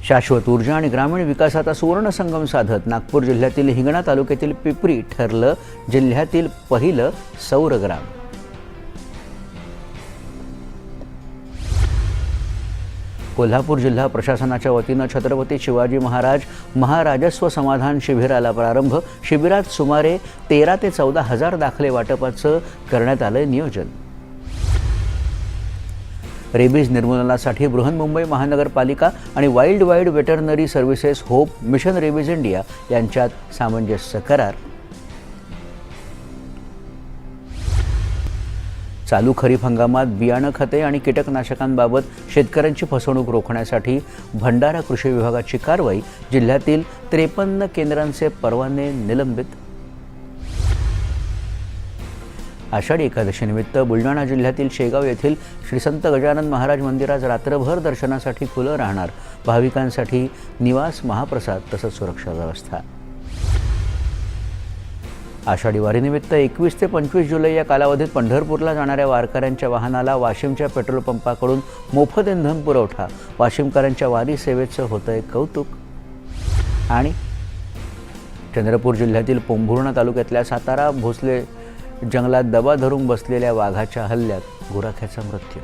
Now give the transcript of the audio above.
शाश्वत ऊर्जा आणि ग्रामीण विकासाचा सुवर्ण संगम साधत नागपूर जिल्ह्यातील हिंगणा तालुक्यातील पिपरी ठरलं जिल्ह्यातील पहिलं सौर ग्राम। कोल्हापूर जिल्हा प्रशासनाच्या वतीनं छत्रपती शिवाजी महाराज महाराजस्व समाधान शिबिराला प्रारंभ। शिबिरात सुमारे 13 ते 14 हजार दाखले वाटपाचं करण्यात आलं नियोजन। रेबीज निर्मूलनासाठी बृहन्मुंबई महानगरपालिका आणि wild veterinary services hope mission rabies India यांच्यात सामंजस्य करार। चालू खरीप हंगामात बियाणं खते आणि कीटकनाशकांबाबत शेतकऱ्यांची फसवणूक रोखण्यासाठी भंडारा कृषी विभागाची कारवाई। जिल्ह्यातील 53 केंद्रांचे परवाने निलंबित। आषाढी एकादशीनिमित्त बुलढाणा जिल्ह्यातील शेगाव येथील श्री संत गजानन महाराज मंदिर आज रात्रभर दर्शनासाठी खुलं राहणार। भाविकांसाठी निवास, महाप्रसाद तसंच सुरक्षा व्यवस्था। आषाढी वारीनिमित्त 21 ते 25 जुलै या कालावधीत पंढरपूरला जाणाऱ्या वारकऱ्यांच्या वाहनाला वाशिमच्या पेट्रोल पंपाकडून मोफत इंधन पुरवठा। वाशिमकरांच्या वारी सेवेचं होतंय कौतुक। आणि चंद्रपूर जिल्ह्यातील पोंभुर्णा तालुक्यातल्या सातारा भोसले जंगलात दबा धरून बसलेल्या वाघाच्या हल्ल्यात गुराख्याचा मृत्यू।